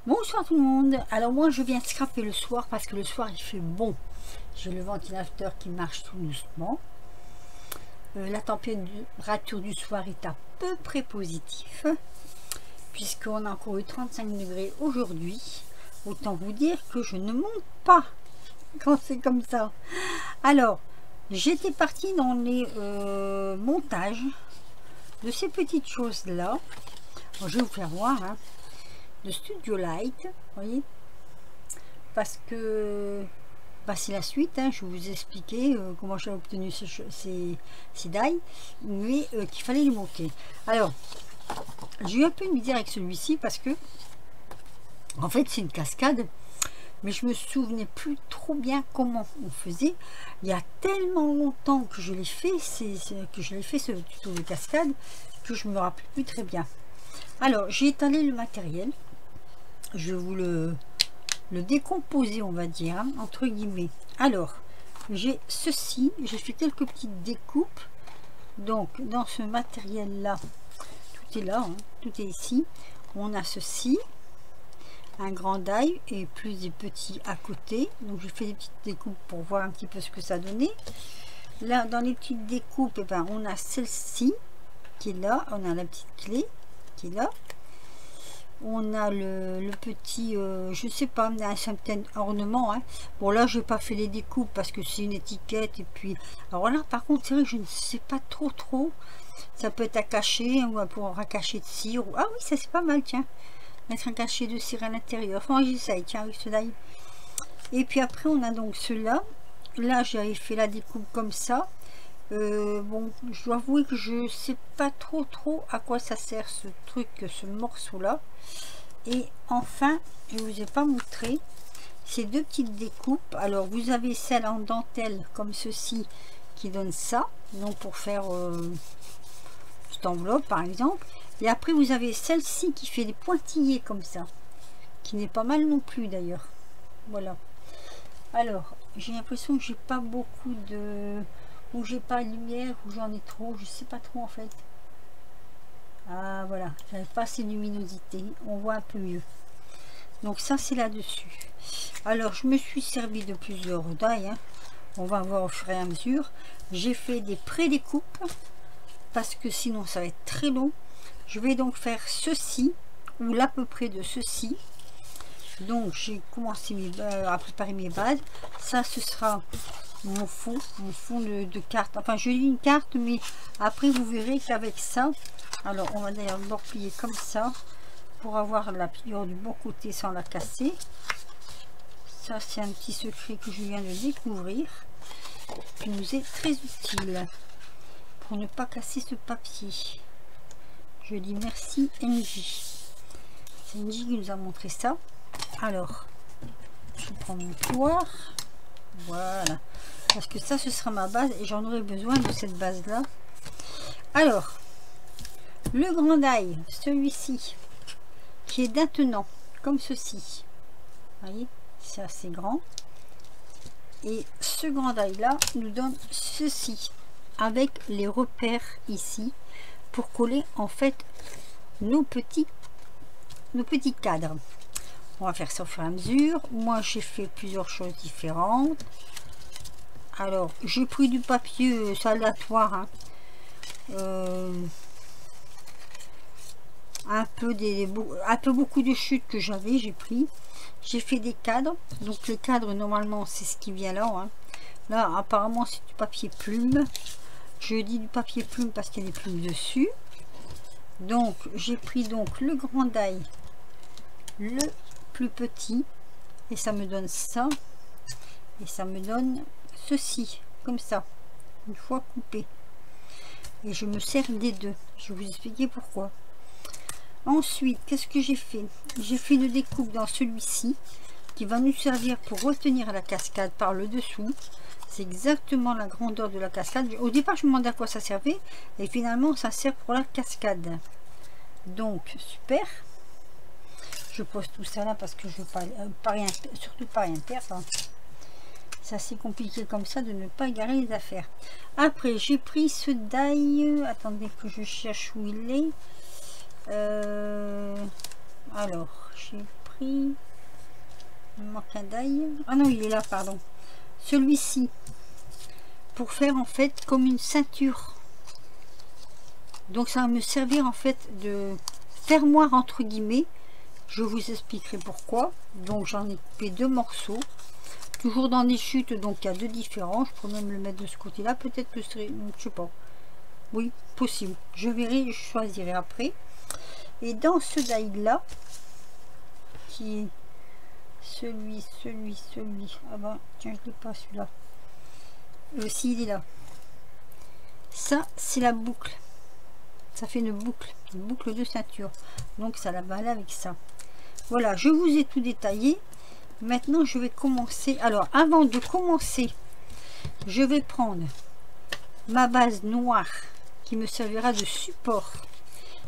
Bonsoir tout le monde. Alors moi je viens scraper le soir parce que le soir il fait bon. J'ai le ventilateur qui marche tout doucement. La température du soir est à peu près positive puisqu'on a encore eu 35 degrés aujourd'hui. Autant vous dire que je ne monte pas quand c'est comme ça. Alors j'étais partie dans les montages de ces petites choses là. Alors, je vais vous faire voir hein, de Studio Light, voyez, parce que bah, c'est la suite, hein, je vais vous expliquer comment j'ai obtenu ces die, mais qu'il fallait les monter. Alors, j'ai eu un peu une misère avec celui-ci parce que, en fait, c'est une cascade, mais je me souvenais plus trop bien comment on faisait. Il y a tellement longtemps que je l'ai fait, ce tuto de cascade, que je me rappelle plus très bien. Alors, j'ai étalé le matériel. Je vais vous le décomposer, on va dire, hein, entre guillemets. Alors, j'ai ceci. J'ai fait quelques petites découpes. Donc, dans ce matériel-là, tout est là, hein, tout est ici. On a ceci, un grand die et plus des petits à côté. Donc, j'ai fait des petites découpes pour voir un petit peu ce que ça donnait. Là, dans les petites découpes, eh ben, on a celle-ci qui est là. On a la petite clé qui est là. On a le petit, je sais pas, un certain ornement. Hein. Bon, là, je n'ai pas fait les découpes parce que c'est une étiquette. Et puis, alors là, par contre, c'est vrai que je ne sais pas trop. Ça peut être à cacher ou pour un cachet de cire. Ah oui, ça c'est pas mal, tiens. Mettre un cachet de cire à l'intérieur. Enfin, j'essaye, tiens, avec cela. Et puis après, on a donc ceux-là. Là, j'avais fait la découpe comme ça. Bon, je dois avouer que je sais pas trop à quoi ça sert ce truc, ce morceau là. Et enfin, je vous ai pas montré ces deux petites découpes. Alors vous avez celle en dentelle comme ceci qui donne ça, donc pour faire cette enveloppe par exemple. Et après vous avez celle-ci qui fait des pointillés comme ça, qui n'est pas mal non plus d'ailleurs. Voilà. Alors j'ai l'impression que j'ai pas beaucoup de, ou j'ai pas de lumière, ou j'en ai trop, je sais pas trop en fait. Ah voilà, j'avais pas assez de luminosité, on voit un peu mieux. Donc ça c'est là-dessus. Alors je me suis servi de plusieurs die, hein. On va voir au fur et à mesure. J'ai fait des pré-découpes parce que sinon ça va être très long. Je vais donc faire ceci, ou l'à peu près de ceci. Donc j'ai commencé à préparer mes bases. Ça ce sera mon fond de carte. Enfin je lis une carte, mais après vous verrez qu'avec ça, alors on va d'ailleurs le plier comme ça pour avoir la pliure du bon côté sans la casser. Ça c'est un petit secret que je viens de découvrir qui nous est très utile pour ne pas casser ce papier. Je dis merci NJ. C'est NJ qui nous a montré ça. Alors je prends mon poire, voilà, parce que ça ce sera ma base et j'en aurai besoin de cette base là. Alors le grand die, celui-ci qui est d'un tenant comme ceci, vous voyez, c'est assez grand, et ce grand die là nous donne ceci avec les repères ici pour coller en fait nos petits cadres. On va faire ça au fur et à mesure. Moi j'ai fait plusieurs choses différentes. Alors j'ai pris du papier saldatoire, hein. Un peu beaucoup de chutes que j'avais, j'ai pris. J'ai fait des cadres. Donc les cadres normalement c'est ce qui vient là, hein. Là apparemment c'est du papier plume. Je dis du papier plume parce qu'il y a des plumes dessus. Donc j'ai pris donc le grand die, le plus petit, et ça me donne ça, et ça me donne ceci comme ça une fois coupé, et je me sers des deux. Je vais vous expliquer pourquoi. Ensuite qu'est-ce que j'ai fait? J'ai fait une découpe dans celui-ci qui va nous servir pour retenir la cascade par le dessous. C'est exactement la grandeur de la cascade. Au départ je me demandais à quoi ça servait et finalement ça sert pour la cascade. Donc super. Je pose tout ça là parce que je veux pas rien, surtout pas rien perdre. C'est assez compliqué comme ça de ne pas égarer les affaires. Après j'ai pris ce die, attendez que je cherche où il est. Alors j'ai pris. Il me manque un die. Ah non, il est là, pardon. Celui-ci. Pour faire en fait comme une ceinture. Donc ça va me servir en fait de fermoir entre guillemets. Je vous expliquerai pourquoi. Donc j'en ai coupé 2 morceaux. Toujours dans des chutes, donc il y a 2 différents. Je pourrais même le mettre de ce côté-là. Peut-être que ce serait, je sais pas. Oui, possible. Je verrai, je choisirai après. Et dans ce die-là, qui est celui. Ah ben, tiens, je l'ai pas celui-là. Si, il est là. Ça, c'est la boucle. Ça fait une boucle de ceinture. Donc ça la va aller avec ça. Voilà, je vous ai tout détaillé. Maintenant, je vais commencer. Alors, avant de commencer, je vais prendre ma base noire qui me servira de support.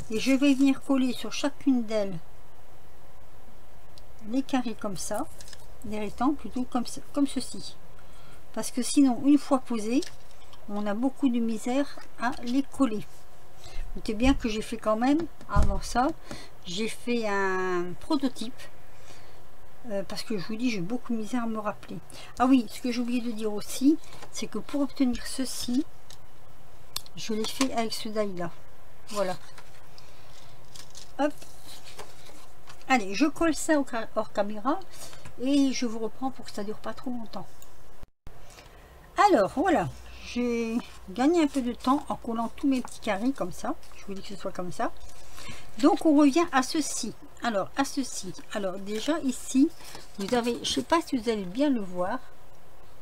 Et je vais venir coller sur chacune d'elles les carrés comme ça. Les rectangles plutôt comme ceci. Parce que sinon, une fois posé, on a beaucoup de misère à les coller. Notez bien que j'ai fait quand même, avant ça, j'ai fait un prototype. Parce que je vous dis, j'ai beaucoup de misère à me rappeler. Ah oui, ce que j'ai oublié de dire aussi, c'est que pour obtenir ceci, je l'ai fait avec ce die là. Voilà. Hop. Allez, je colle ça hors caméra et je vous reprends pour que ça dure pas trop longtemps. Alors voilà, j'ai gagné un peu de temps en collant tous mes petits carrés comme ça. Je voulais que ce soit comme ça. Donc on revient à ceci. Alors à ceci. Alors déjà ici, vous avez, je sais pas si vous allez bien le voir,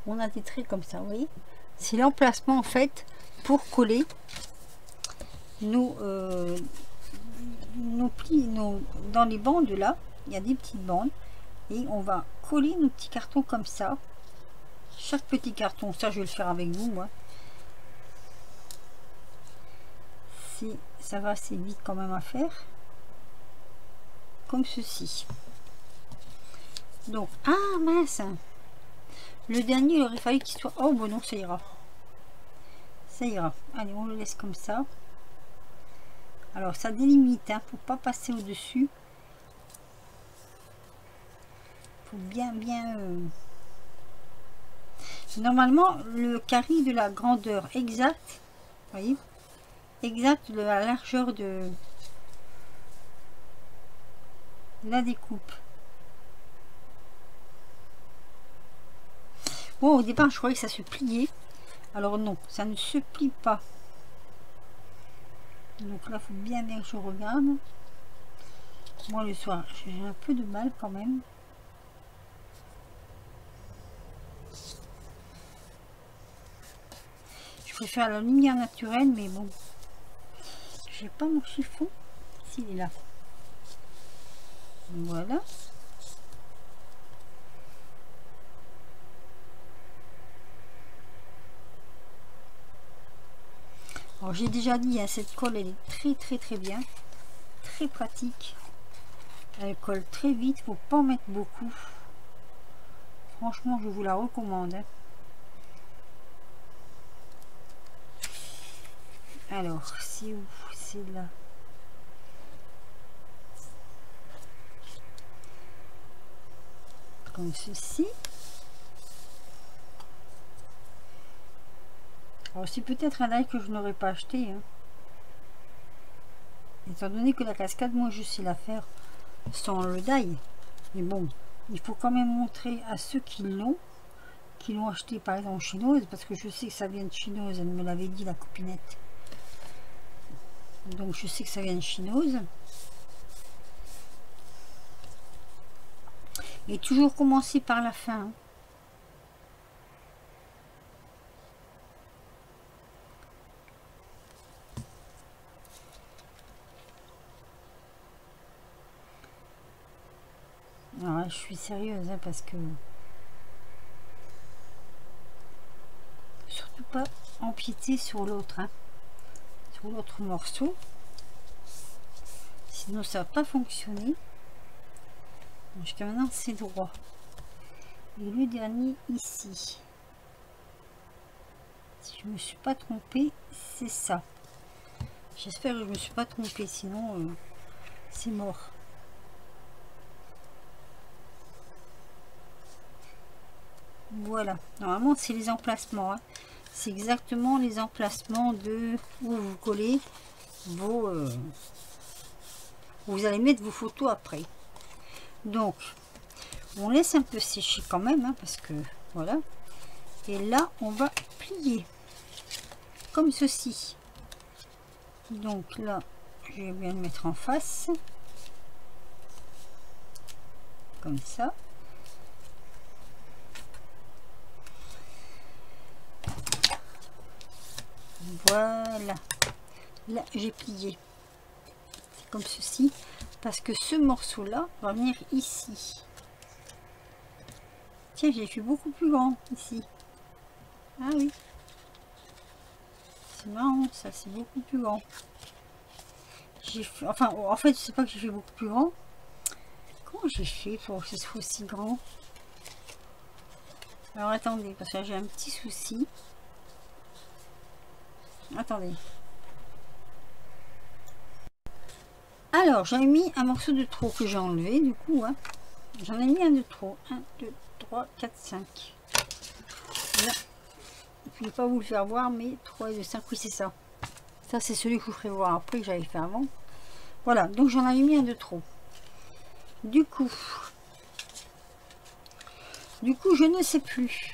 on a des traits comme ça, vous voyez. C'est l'emplacement en fait pour coller nos plis, dans les bandes là, il y a des petites bandes et on va coller nos petits cartons comme ça. Chaque petit carton, ça je vais le faire avec vous moi. Ça va assez vite quand même à faire. Comme ceci. Donc, ah mince, le dernier il aurait fallu qu'il soit, oh bon non, ça ira, allez on le laisse comme ça. Alors ça délimite hein, pour pas passer au dessus, faut bien normalement le carré de la grandeur exacte, voyez, exact de la largeur de la découpe. Bon, au départ je croyais que ça se pliait, alors non, ça ne se plie pas. Donc là, il faut bien que je regarde. Moi le soir, j'ai un peu de mal quand même. Je préfère la lumière naturelle, mais bon, j'ai pas mon chiffon. S'il est là. Voilà. Alors j'ai déjà dit, hein, cette colle elle est très bien, très pratique. Elle colle très vite, faut pas en mettre beaucoup. Franchement, je vous la recommande. Hein. Alors, c'est où? C'est là. Comme ceci. Alors, c'est peut-être un die que je n'aurais pas acheté. Hein. Étant donné que la cascade, moi, je sais la faire sans le die. Mais bon, il faut quand même montrer à ceux qui l'ont acheté par exemple chinoise, parce que je sais que ça vient de chinoise, elle me l'avait dit la copinette. Donc je sais que ça vient de chinoise. Et toujours commencer par la fin. Alors là, je suis sérieuse hein, parce que surtout pas empiéter sur l'autre, hein, sur l'autre morceau, sinon ça va pas fonctionner. Jusqu'à maintenant c'est droit. Et le dernier ici, si je me suis pas trompée, c'est ça. J'espère que je me suis pas trompée, sinon c'est mort. Voilà, normalement c'est les emplacements, hein. C'est exactement les emplacements de où vous collez vos où vous allez mettre vos photos après. Donc on laisse un peu sécher quand même, hein, parce que voilà. Et là on va plier comme ceci. Donc là je vais bien le mettre en face comme ça. Voilà, là j'ai plié, c'est comme ceci, parce que ce morceau là va venir ici. Tiens, j'ai fait beaucoup plus grand ici. Ah oui, c'est marrant, ça c'est beaucoup plus grand. J'ai fait, enfin en fait je sais pas que j'ai fait beaucoup plus grand. Comment j'ai fait pour que ce soit aussi grand? Alors attendez, parce que j'ai un petit souci. Attendez. Alors, j'avais mis un morceau de trop que j'ai enlevé, du coup, hein. J'en ai mis un de trop. 1, 2, 3, 4, 5. Là. Je ne vais pas vous le faire voir, mais 3 et 2, 5, oui, c'est ça. Ça, c'est celui que je vous ferai voir après, que j'avais fait avant. Voilà, donc j'en avais mis un de trop. Du coup, je ne sais plus.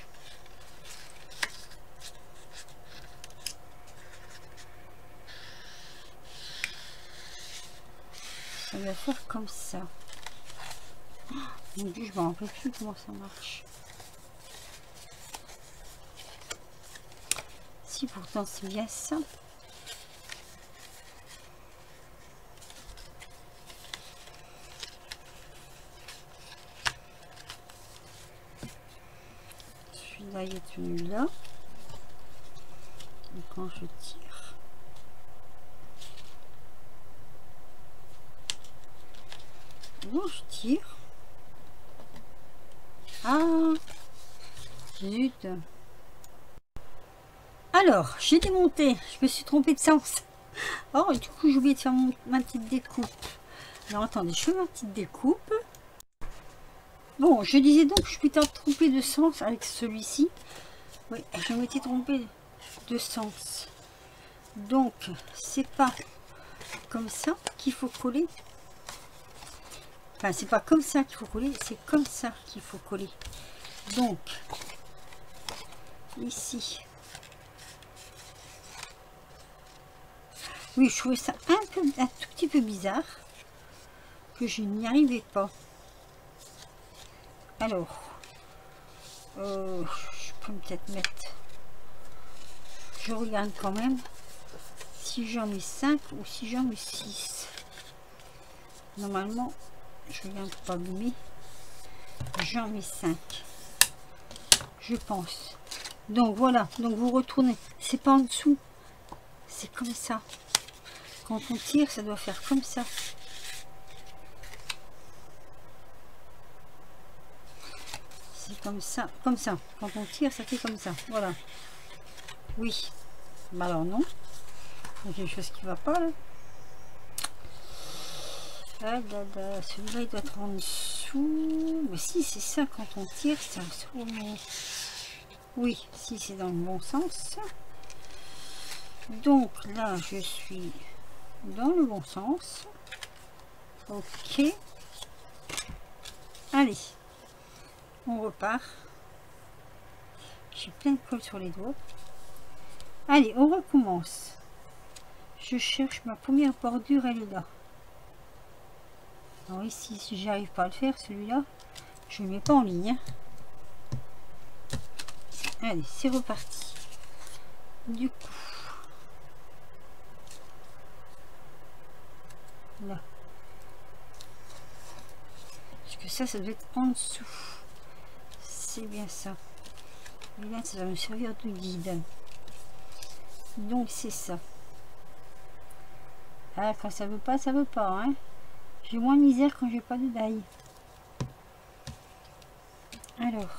Ça va faire comme ça. Oh, mon Dieu, je ne me rappelle plus comment ça marche. Si, pourtant, c'est bien ça. Celui-là, il est tenu là. Et quand je tire, bon, je tire. Ah, zut. Alors, j'ai démonté. Je me suis trompée de sens. Oh, et du coup, j'ai oublié de faire ma petite découpe. Alors, attendez, je fais ma petite découpe. Bon, je disais donc que je m'étais trompée de sens avec celui-ci. Oui, je m'étais trompée de sens. Donc, c'est pas comme ça qu'il faut coller. Enfin, c'est pas comme ça qu'il faut coller, c'est comme ça qu'il faut coller. Donc, ici. Oui, je trouvais ça un tout petit peu bizarre, que je n'y arrivais pas. Alors, je peux peut-être mettre... Je regarde quand même si j'en mets 5 ou si j'en mets 6. Normalement, je regarde pour pas abîmer. J'en mets 5. Je pense. Donc voilà, donc vous retournez. C'est pas en dessous. C'est comme ça. Quand on tire, ça doit faire comme ça. C'est comme ça, comme ça. Quand on tire, ça fait comme ça. Voilà. Oui. Bah alors non. Il y a quelque chose qui va pas là. Ah, celui-là il doit être en dessous. Mais si c'est ça, quand on tire, c'est en dessous. Oui, si c'est dans le bon sens. Donc là, je suis dans le bon sens. Ok. Allez, on repart. J'ai plein de colle sur les doigts. Allez, on recommence. Je cherche ma première bordure, elle est là. Alors ici, si j'arrive pas à le faire, celui-là, je ne le mets pas en ligne. Hein. Allez, c'est reparti. Du coup, là. Parce que ça doit être en dessous. C'est bien ça. Et là, ça va me servir de guide. Donc, c'est ça. Ah, quand ça veut pas, ça veut pas. Hein. J'ai moins de misère quand j'ai pas de die. Alors,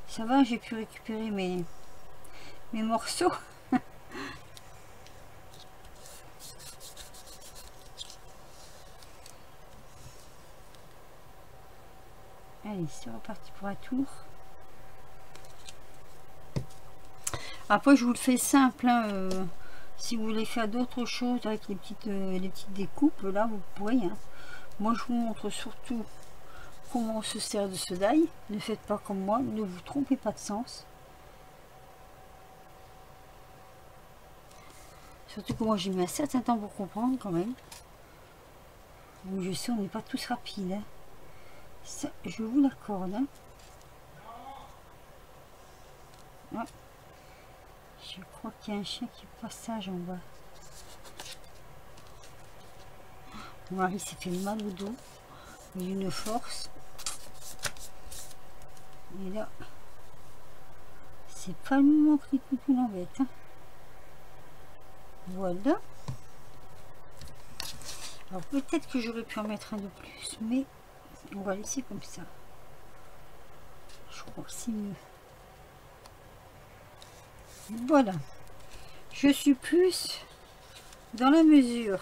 ça va, j'ai pu récupérer mes morceaux. Allez, c'est reparti pour un tour. Après, je vous le fais simple, hein, si vous voulez faire d'autres choses avec les petites découpes, là, vous pourrez. Hein. Moi, je vous montre surtout comment on se sert de ce die. Ne faites pas comme moi, ne vous trompez pas de sens. Surtout que moi, j'ai mis un certain temps pour comprendre quand même. Donc, je sais, on n'est pas tous rapides. Hein. Ça, je vous l'accorde. Hein. Ouais. Je crois qu'il y a un chien qui passe sage en bas. Mon mari s'est fait mal au dos. Il a une force. Et là, c'est pas le moment que les toutous l'embêtent. Hein. Voilà. Alors peut-être que j'aurais pu en mettre un de plus, mais on va laisser comme ça. Je crois que c'est mieux. Voilà. Je suis plus dans la mesure.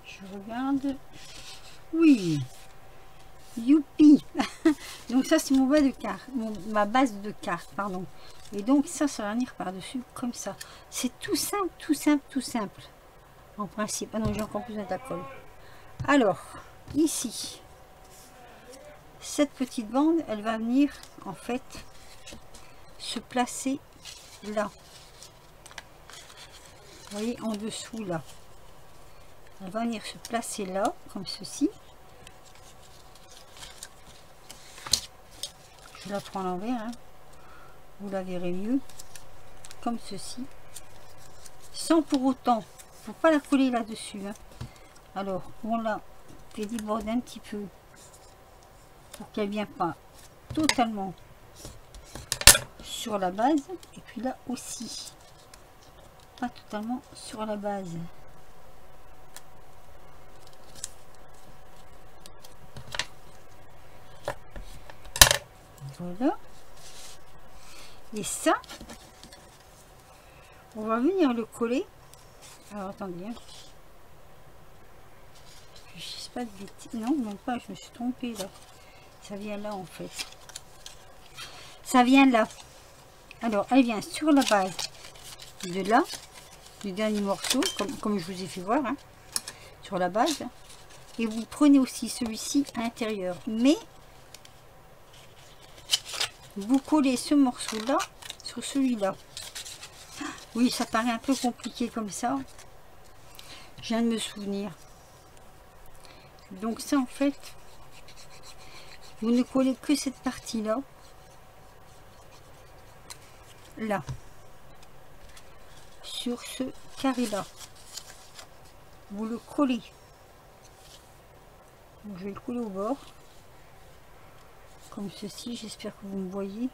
Je regarde. Oui. Youpi. Donc ça c'est mon bas de carte, ma base de carte, pardon. Et donc ça va venir par-dessus comme ça. C'est tout simple, tout simple, tout simple. En principe. Ah non, j'ai encore plus de la colle. Alors, ici, cette petite bande, elle va venir en fait se placer là. Vous voyez, en dessous là. Elle va venir se placer là, comme ceci. Je la prends à l'envers, hein. Vous la verrez mieux, comme ceci. Sans pour autant, faut pas la coller là-dessus. Hein. Alors, on la fait déborder un petit peu pour qu'elle ne vienne pas totalement sur la base. Et puis là aussi, pas totalement sur la base. Voilà. Et ça, on va venir le coller. Alors attendez. Hein. Je sais pas de bêtises. Non, même pas, je me suis trompée là. Ça vient là en fait. Ça vient là. Alors, elle vient sur la base de là, du dernier morceau, comme je vous ai fait voir, hein, sur la base. Et vous prenez aussi celui-ci à l'intérieur. Mais vous collez ce morceau-là sur celui-là. Oui, ça paraît un peu compliqué comme ça. Je viens de me souvenir. Donc ça, en fait, vous ne collez que cette partie-là. Là. Sur ce carré-là. Vous le collez. Donc, je vais le coller au bord. Comme ceci, j'espère que vous me voyez.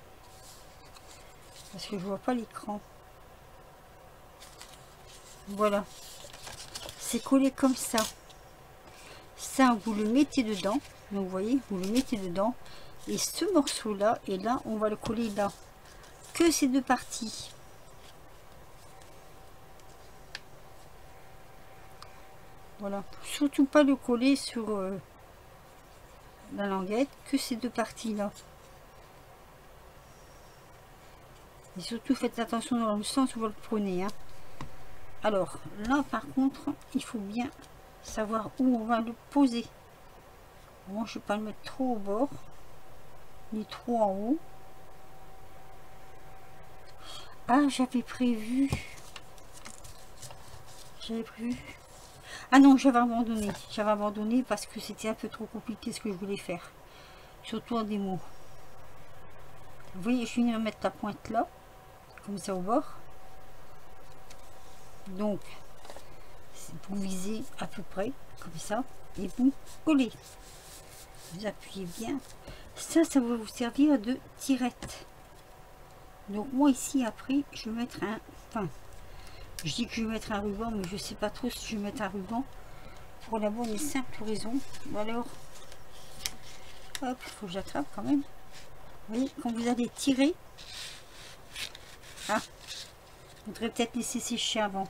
Parce que je vois pas l'écran. Voilà. C'est collé comme ça. Ça, vous le mettez dedans. Donc, vous voyez, vous le mettez dedans. Et ce morceau-là, et là, on va le coller là. Que ces deux parties. Voilà. Surtout pas le coller sur la languette. Que ces deux parties-là. Et surtout, faites attention dans le sens où vous le prenez. Hein. Alors, là, par contre, il faut bien savoir où on va le poser. Moi, je ne vais pas le mettre trop au bord, ni trop en haut. Ah, j'avais prévu. Ah non, j'avais abandonné. J'avais abandonné parce que c'était un peu trop compliqué ce que je voulais faire. Surtout en démo. Vous voyez, je viens de mettre la pointe là, comme ça au bord. Donc, vous visez à peu près, comme ça, et vous collez. Vous appuyez bien. Ça va vous servir de tirette. Donc moi ici, après, je vais mettre un... Enfin, je dis que je vais mettre un ruban, mais je sais pas trop si je vais mettre un ruban. Pour la bonne et simple raison. Ou alors, hop, il faut que j'attrape quand même. Vous voyez, quand vous allez tirer, ah, vous voudrez peut-être laisser sécher avant.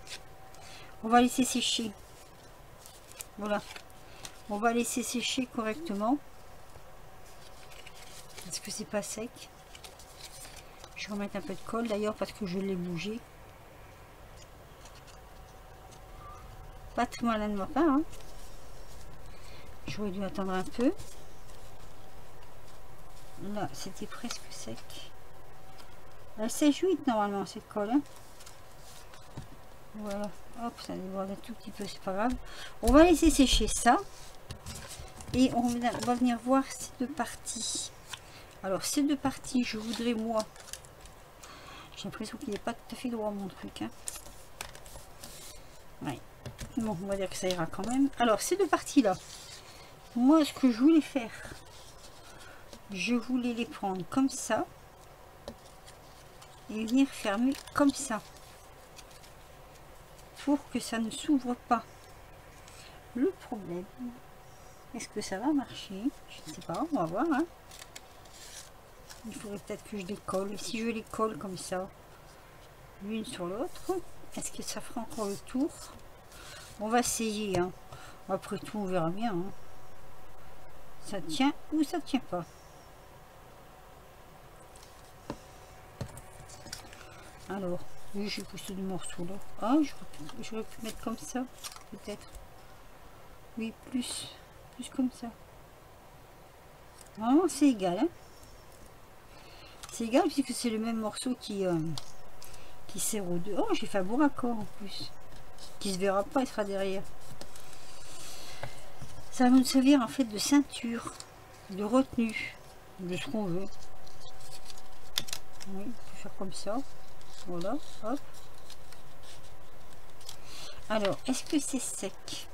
On va laisser sécher. Voilà. On va laisser sécher correctement. Parce que c'est pas sec. Je vais remettre un peu de colle d'ailleurs parce que je l'ai bougé. Pas tout malin de ma part, hein. J'aurais dû attendre un peu. Là, c'était presque sec. Elle sèche vite normalement cette colle, hein. Voilà, hop, ça déborde un tout petit peu, c'est pas grave. On va laisser sécher ça. Et on va venir voir ces deux parties. Alors ces deux parties, je voudrais moi... J'ai l'impression qu'il n'est pas tout à fait droit mon truc, hein. Ouais. Bon, on va dire que ça ira quand même. Alors ces deux parties là, moi ce que je voulais faire, je voulais les prendre comme ça et venir fermer comme ça pour que ça ne s'ouvre pas. Le problème, est-ce que ça va marcher? Je ne sais pas, on va voir, hein. Il faudrait peut-être que je les colle. Et si je les colle comme ça, l'une sur l'autre, est-ce que ça fera encore le tour? On va essayer, hein. Après tout, on verra bien, hein. Ça tient ou ça tient pas. Alors, oui, j'ai poussé du morceau là. Ah, j'aurais pu mettre comme ça, peut-être. Oui, plus comme ça. Vraiment, c'est égal, hein. C'est égal puisque c'est le même morceau qui sert aux deux. Oh, j'ai fait un bon raccord en plus. Qui se verra pas, il sera derrière. Ça va nous servir en fait de ceinture, de retenue, de ce qu'on veut. Oui, on peut faire comme ça. Voilà, hop. Alors, est-ce que c'est sec?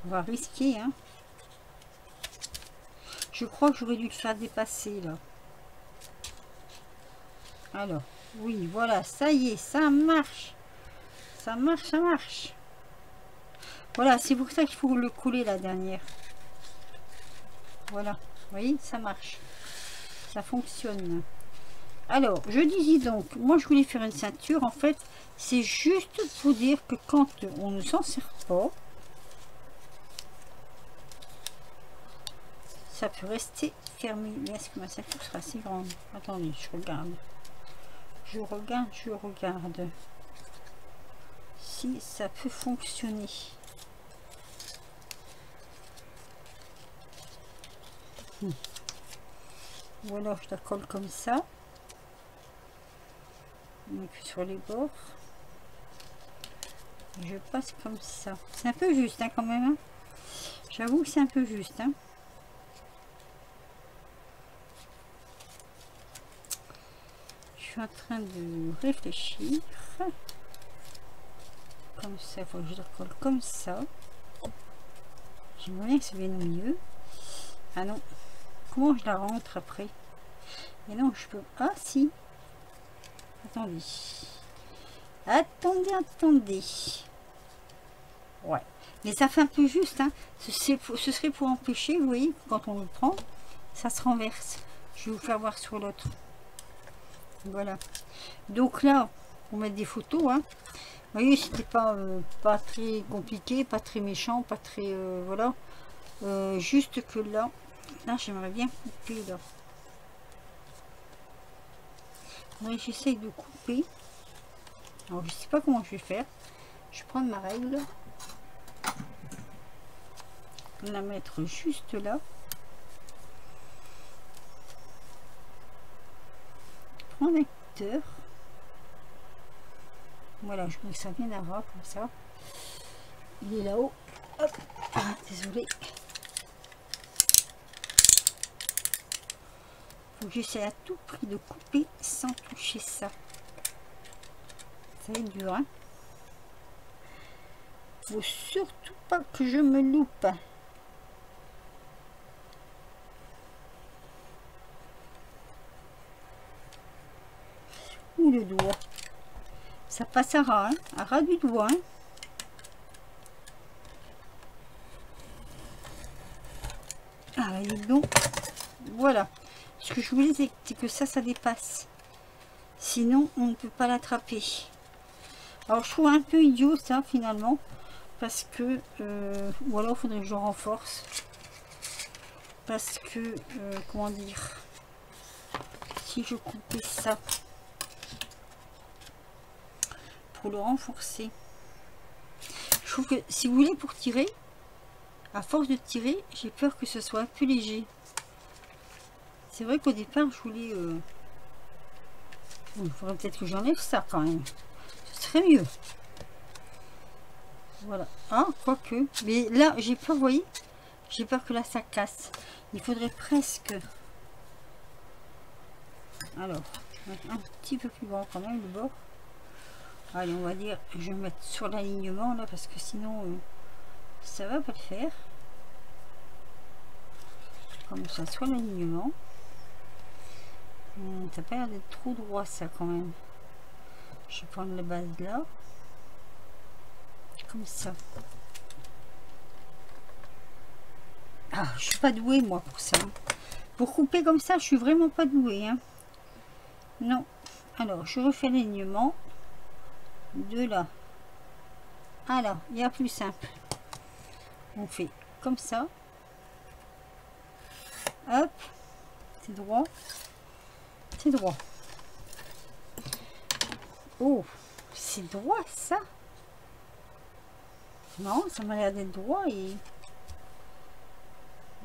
On va risquer, hein. Je crois que j'aurais dû le faire dépasser là. Alors, oui, voilà, ça y est, ça marche. Ça marche, ça marche. Voilà, c'est pour ça qu'il faut le couler la dernière. Voilà, vous voyez, ça marche. Ça fonctionne. Alors, je disais donc, moi je voulais faire une ceinture. En fait, c'est juste pour dire que quand on ne s'en sert pas, ça peut rester fermé. Mais est-ce que ma ceinture sera assez grande? Attendez, je regarde. Je regarde. Si ça peut fonctionner. Ou alors je la colle comme ça. Et puis sur les bords. Et je passe comme ça. C'est un peu juste, hein, quand même. Hein. J'avoue que c'est un peu juste. Hein. Je suis en train de réfléchir. Comme ça, il faut que je la colle comme ça. J'aimerais bien que ça vienne au milieu. Ah non. Comment je la rentre après? Et non, je peux... Ah si. Attendez. Attendez. Ouais. Mais ça fait un peu juste. Hein. Ce serait pour empêcher, vous voyez, quand on le prend, ça se renverse. Je vais vous faire voir sur l'autre. Voilà. Donc là, on met des photos. Hein. Vous voyez, c'était pas très compliqué, pas très méchant, pas très... voilà. Juste que là, j'aimerais bien couper là. Oui, j'essaye de couper. Alors, je sais pas comment je vais faire. Je vais prendre ma règle. La mettre juste là. Prendre un cutter. Voilà, je veux que ça vienne à ras comme ça. Il est là-haut. Hop. Ah, désolé. Faut que j'essaie à tout prix de couper sans toucher ça. Ça va être dur, hein. Faut surtout pas que je me loupe. Ou le doigt. Ça passe à ras, hein, à ras du doigt. Hein. Ah, et donc, voilà. Ce que je voulais, c'est que ça dépasse. Sinon, on ne peut pas l'attraper. Alors, je trouve un peu idiot ça, finalement. Parce que, ou alors, il faudrait que je renforce. Parce que, comment dire, si je coupais ça pour le renforcer? Je trouve que si vous voulez, pour tirer, à force de tirer, j'ai peur que ce soit un peu léger. C'est vrai qu'au départ, je voulais... il faudrait peut-être que j'enlève ça quand même. Ce serait mieux. Voilà. Ah, quoique. Mais là, j'ai peur, vous voyez, j'ai peur que là, ça casse. Il faudrait presque... Alors, je vais mettre un petit peu plus grand quand même, le bord. Allez, on va dire, je vais mettre sur l'alignement là, parce que sinon, ça va pas le faire. Comme ça, sur l'alignement. Ça n'a pas l'air d'être trop droit, ça, quand même. Je vais prendre la base là. Comme ça. Ah, je suis pas douée, moi, pour ça. Pour couper comme ça, je suis vraiment pas douée. Hein. Non. Alors, je refais l'alignement. De là. Ah là, il y a plus simple. On fait comme ça. Hop. C'est droit. C'est droit. Oh, c'est droit, ça. Non, ça m'a l'air d'être droit et...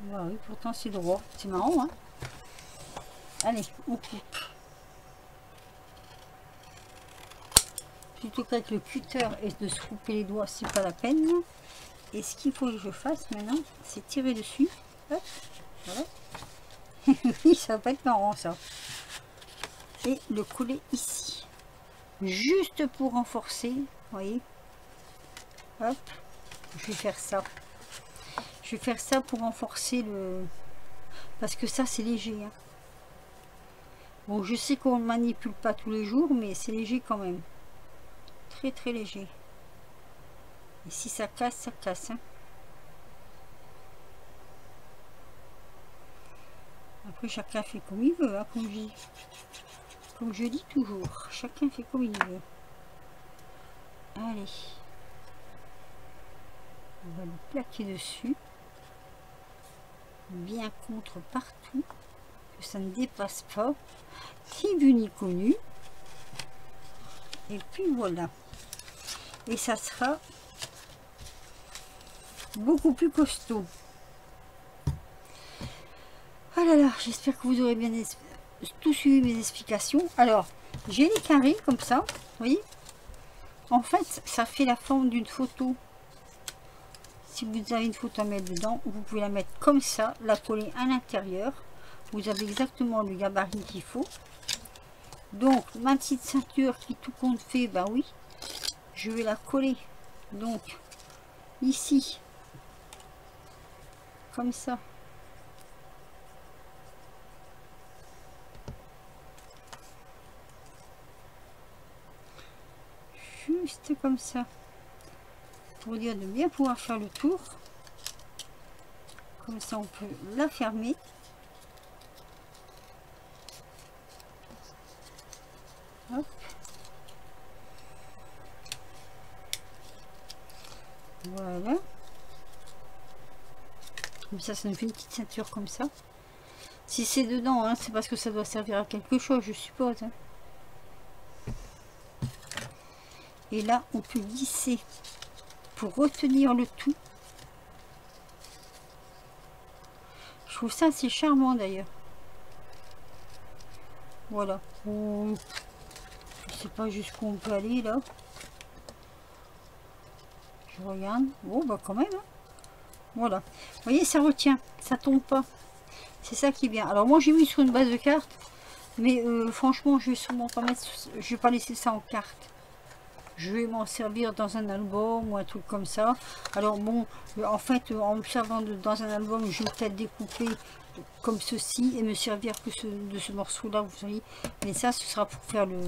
Bah oui, pourtant c'est droit. C'est marrant, hein. Allez, on coupe. Plutôt qu'avec le cutter et de se couper les doigts, c'est pas la peine. Et ce qu'il faut que je fasse maintenant, c'est tirer dessus. Hop, voilà. Oui, ça va pas être marrant, ça. Et le coller ici. Juste pour renforcer, vous voyez. Hop, je vais faire ça. Je vais faire ça pour renforcer le... Parce que ça, c'est léger. Hein. Bon, je sais qu'on ne manipule pas tous les jours, mais c'est léger quand même. Très, très léger. Et si ça casse, ça casse. Hein. Après, chacun fait comme il veut, hein, comme je dis toujours. Chacun fait comme il veut. Allez. On va le plaquer dessus. Bien contre partout. Que ça ne dépasse pas. Ni vu ni connu. Et puis voilà. Et ça sera beaucoup plus costaud. Oh là là, j'espère que vous aurez bien tout suivi mes explications. Alors, j'ai les carrés comme ça, vous voyez. En fait, ça fait la forme d'une photo. Si vous avez une photo à mettre dedans, vous pouvez la mettre comme ça, la coller à l'intérieur. Vous avez exactement le gabarit qu'il faut. Donc, ma petite ceinture qui tout compte fait, ben oui, je vais la coller. Donc, ici, comme ça. Juste comme ça. Pour dire de bien pouvoir faire le tour. Comme ça, on peut la fermer. Hop. Voilà. Comme ça nous fait une petite ceinture comme ça. Si c'est dedans, hein, c'est parce que ça doit servir à quelque chose, je suppose. Hein. Et là, on peut lisser pour retenir le tout. Je trouve ça assez charmant d'ailleurs. Voilà. Je sais pas jusqu'où on peut aller là. Je regarde. Oh bah quand même. Hein. Voilà. Vous voyez, ça retient. Ça tombe pas. C'est ça qui est bien. Alors moi j'ai mis sur une base de cartes. Mais franchement, je vais sûrement pas mettre. Je vais pas laisser ça en carte. Je vais m'en servir dans un album ou un truc comme ça. Alors bon, en fait, en me servant dans un album, je vais peut-être découper comme ceci et me servir que de ce morceau-là, vous voyez. Mais ça, ce sera pour faire le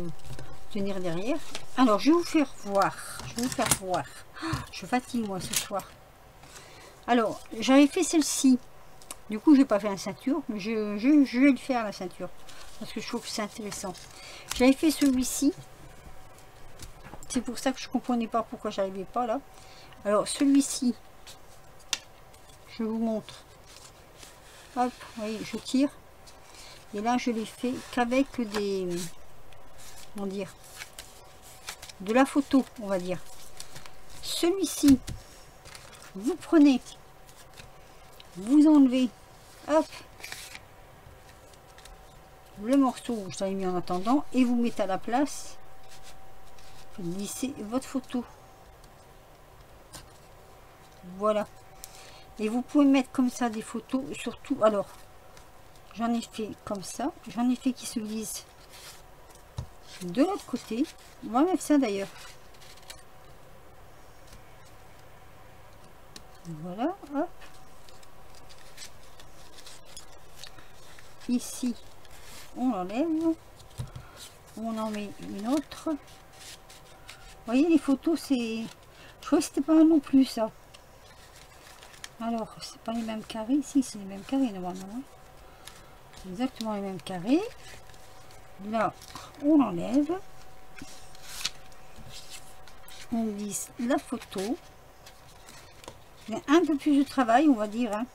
tenir derrière. Alors, je vais vous faire voir. Je vais vous faire voir. Je fatigue moi ce soir. Alors, j'avais fait celle-ci. Du coup, je n'ai pas fait la ceinture, mais je vais le faire la ceinture parce que je trouve que c'est intéressant. J'avais fait celui-ci. C'est pour ça que je comprenais pas pourquoi j'arrivais pas là. Alors celui-ci, je vous montre. Hop, vous voyez, je tire. Et là, je l'ai fait qu'avec des... comment dire, de la photo, on va dire. Celui-ci, vous prenez, vous enlevez, hop, le morceau que je t'avais mis en attendant, et vous mettez à la place, vous glissez votre photo. Voilà. Et vous pouvez mettre comme ça des photos, surtout, alors, j'en ai fait comme ça, j'en ai fait qui se glissent de l'autre côté. On va mettre ça d'ailleurs. Voilà, hop. Ici, on l'enlève. On en met une autre. Vous voyez, les photos, c'est... Je crois que c'était pas mal non plus, ça. Alors, c'est pas les mêmes carrés. Si, c'est les mêmes carrés, normalement. Hein. Exactement les mêmes carrés. Là, on l'enlève. On glisse la photo. Il y a un peu plus de travail, on va dire, hein,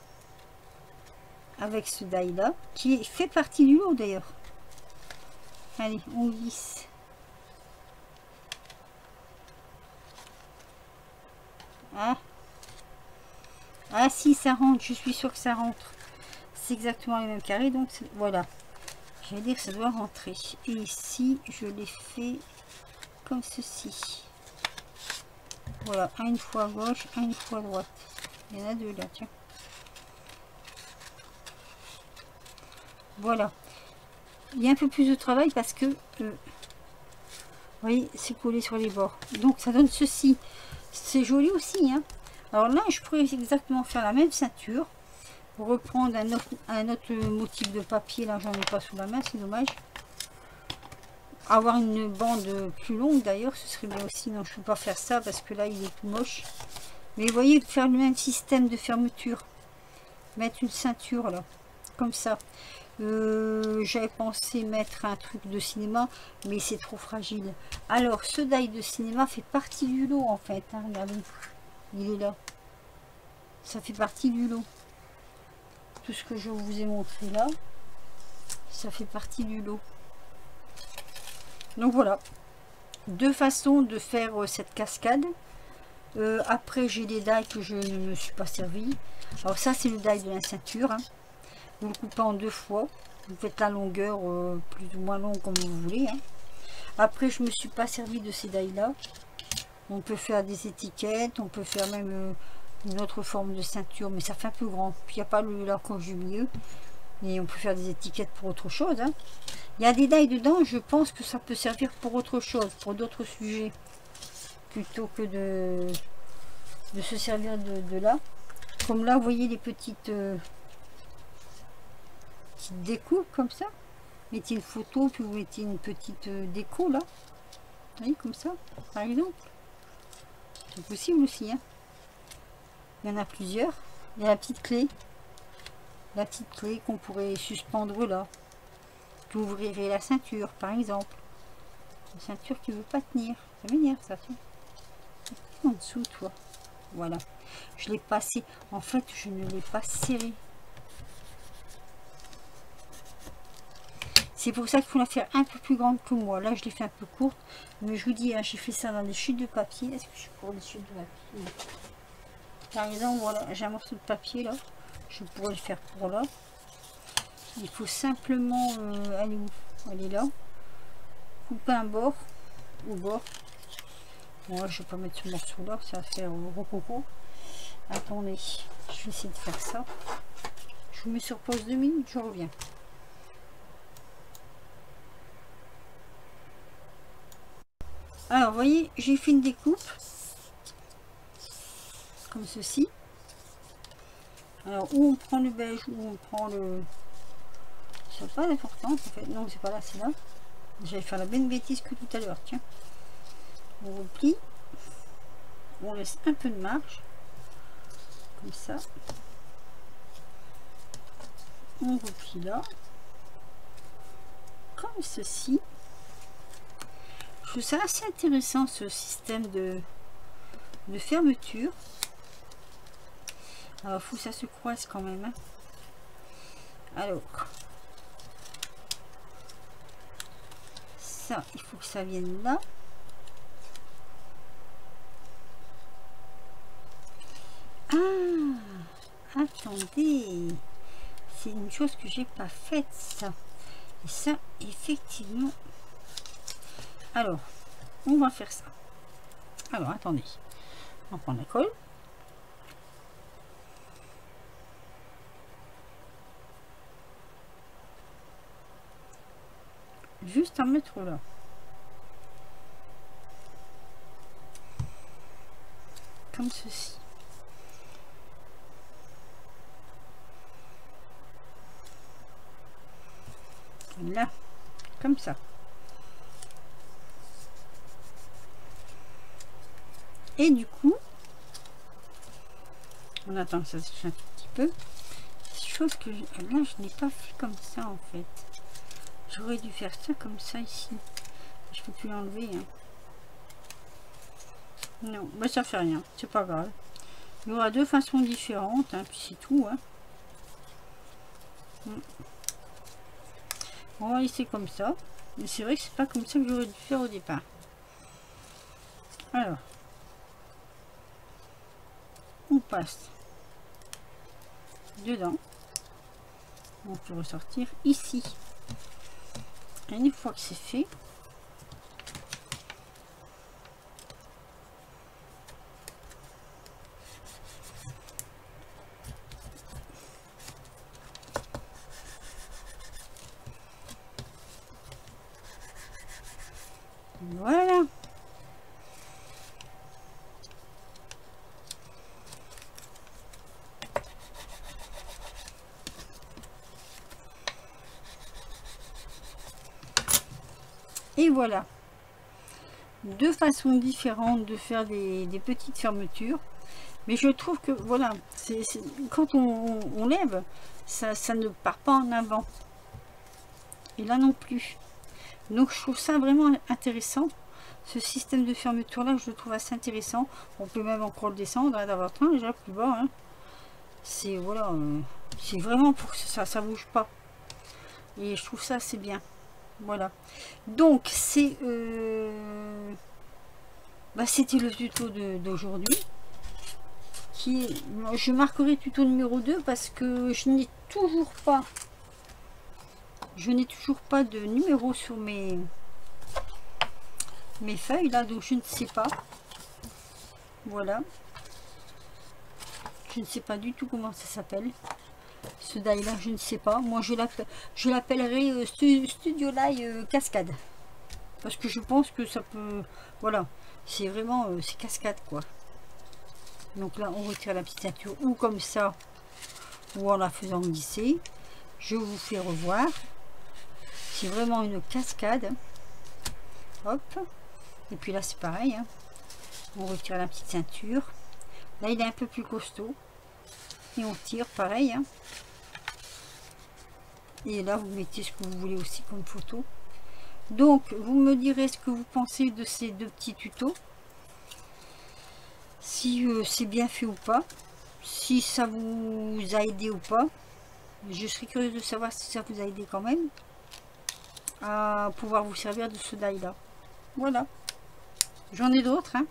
avec ce die là, qui fait partie du lot d'ailleurs. Allez, on glisse. Ah. Ah si, ça rentre, je suis sûre que ça rentre. C'est exactement les mêmes carrés, donc voilà. J'allais dire, ça doit rentrer. Et ici, je l'ai fait comme ceci. Voilà, une fois à gauche, une fois à droite. Il y en a deux là, tiens. Voilà. Il y a un peu plus de travail parce que, vous voyez, c'est collé sur les bords. Donc, ça donne ceci. C'est joli aussi, hein. Alors là, je pourrais exactement faire la même ceinture. Reprendre un autre motif de papier. Là, j'en ai pas sous la main, c'est dommage. Avoir une bande plus longue d'ailleurs, ce serait bien aussi. Non, je ne peux pas faire ça parce que là, il est tout moche. Mais vous voyez, faire le même système de fermeture. Mettre une ceinture là, comme ça. J'avais pensé mettre un truc de cinéma, mais c'est trop fragile. Alors, ce die de cinéma fait partie du lot en fait. Hein, regardez, il est là. Ça fait partie du lot. Tout ce que je vous ai montré là, ça fait partie du lot. Donc voilà, deux façons de faire cette cascade. Après, j'ai des die que je ne me suis pas servi. Alors ça, c'est le die de la ceinture. Hein. Vous le coupez en deux fois. Vous faites la longueur plus ou moins longue comme vous voulez. Hein. Après, je me suis pas servi de ces die là. On peut faire des étiquettes, on peut faire même une autre forme de ceinture, mais ça fait un peu grand. Puis il n'y a pas la coche du milieu. Et on peut faire des étiquettes pour autre chose. Hein. Il y a des die dedans, je pense que ça peut servir pour autre chose, pour d'autres sujets. Plutôt que de se servir de là. Comme là, vous voyez les petites découpes comme ça. Mettez une photo, puis vous mettez une petite déco là. Vous voyez, comme ça, par exemple. C'est possible aussi. Hein. Il y en a plusieurs. Il y a la petite clé. La petite clé qu'on pourrait suspendre là. Vous ouvrirez la ceinture, par exemple. Une ceinture qui ne veut pas tenir. Ça m'énerve ça, tu vois. En dessous, toi. Voilà. Je l'ai passé. En fait, je ne l'ai pas serré. C'est pour ça qu'il faut la faire un peu plus grande que moi. Là, je l'ai fait un peu courte. Mais je vous dis, hein, j'ai fait ça dans des chutes de papier. Est-ce que je suis pour les chutes de papier? Par exemple, voilà, j'ai un morceau de papier là. Je pourrais le faire pour là. Il faut simplement aller où? Aller là. Couper un bord au bord. Bon, là, je vais pas mettre ce morceau là, ça va faire rococo. Attendez, je vais essayer de faire ça. Je vous mets sur pause 2 minutes, je reviens. Alors, vous voyez, j'ai fait une découpe comme ceci. Alors, où on prend le beige, où on prend le... C'est pas d'importance en fait. Non, c'est pas là, c'est là. J'allais faire la même bêtise que tout à l'heure. Tiens. On replie. On laisse un peu de marge. Comme ça. On replie là. Comme ceci. Je trouve ça assez intéressant ce système de fermeture. Alors, il faut que ça se croise quand même. Hein. Alors, ça, il faut que ça vienne là. Ah, attendez, c'est une chose que j'ai pas faite, ça. Et ça, effectivement. Alors, on va faire ça. Alors, attendez. On prend la colle. Juste à mettre là. Comme ceci. Là, comme ça. Et du coup, on attend que ça sèche un petit peu. Chose que là, je n'ai pas fait comme ça en fait. J'aurais dû faire ça comme ça ici. Je peux plus l'enlever. Hein. Non, bah ça fait rien, c'est pas grave. Il y aura deux façons différentes, hein, puis c'est tout. Hein. On va laisser comme ça. Mais c'est vrai que c'est pas comme ça que j'aurais dû faire au départ. Alors, on passe dedans. On peut ressortir ici. Et une fois que c'est fait, voilà. Et voilà. Deux façons différentes de faire des petites fermetures. Mais je trouve que voilà, quand on lève, ça ne part pas en avant. Et là non plus. Donc je trouve ça vraiment intéressant. Ce système de fermeture là, je le trouve assez intéressant. On peut même encore le descendre hein, dans votre train déjà plus bas. Hein. C'est voilà, c'est vraiment pour que ça bouge pas. Et je trouve ça assez bien. Voilà. Donc c'est c'était le tuto d'aujourd'hui. Je marquerai tuto numéro 2 parce que je n'ai toujours pas de numéro sur mes feuilles là, donc je ne sais pas. Voilà, je ne sais pas du tout comment ça s'appelle ce die là, je ne sais pas. Moi je l'appellerai Studio Die Cascade parce que je pense que ça peut, voilà, c'est vraiment c'est cascade quoi. Donc là on retire la petite ceinture ou comme ça ou en la faisant glisser. Je vous fais revoir, c'est vraiment une cascade. Hop, et puis là c'est pareil hein. On retire la petite ceinture. Là il est un peu plus costaud et on tire pareil hein. Et là vous mettez ce que vous voulez aussi comme photo. Donc vous me direz ce que vous pensez de ces deux petits tutos, si c'est bien fait ou pas, si ça vous a aidé ou pas. Je serais curieuse de savoir si ça vous a aidé quand même à pouvoir vous servir de ce die là. Voilà, j'en ai d'autres hein.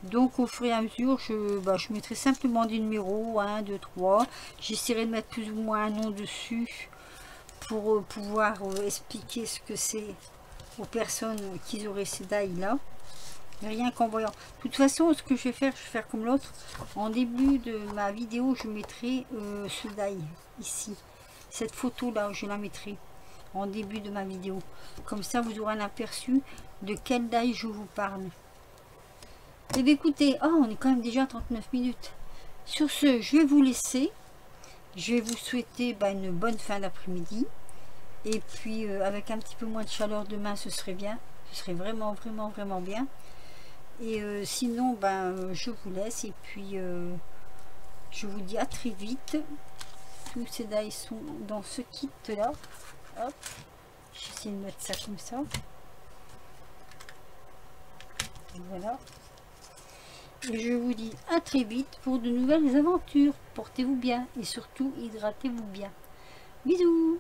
Donc au fur et à mesure je mettrai simplement des numéros 1, 2, 3. J'essaierai de mettre plus ou moins un nom dessus pour pouvoir expliquer ce que c'est aux personnes qui auraient ces die là. Rien qu'en voyant. De toute façon, ce que je vais faire comme l'autre. En début de ma vidéo, je mettrai ce die ici. Cette photo là, je la mettrai en début de ma vidéo. Comme ça, vous aurez un aperçu de quel die je vous parle. Et bien écoutez, on est quand même déjà à 39 minutes. Sur ce, je vais vous laisser. Je vais vous souhaiter une bonne fin d'après-midi. Et puis, avec un petit peu moins de chaleur demain, ce serait bien. Ce serait vraiment, vraiment, vraiment bien. Et sinon, je vous laisse. Et puis, je vous dis à très vite. Tous ces die sont dans ce kit là. Hop. J'essaie de mettre ça comme ça. Voilà. Et je vous dis à très vite pour de nouvelles aventures. Portez-vous bien et surtout hydratez-vous bien. Bisous.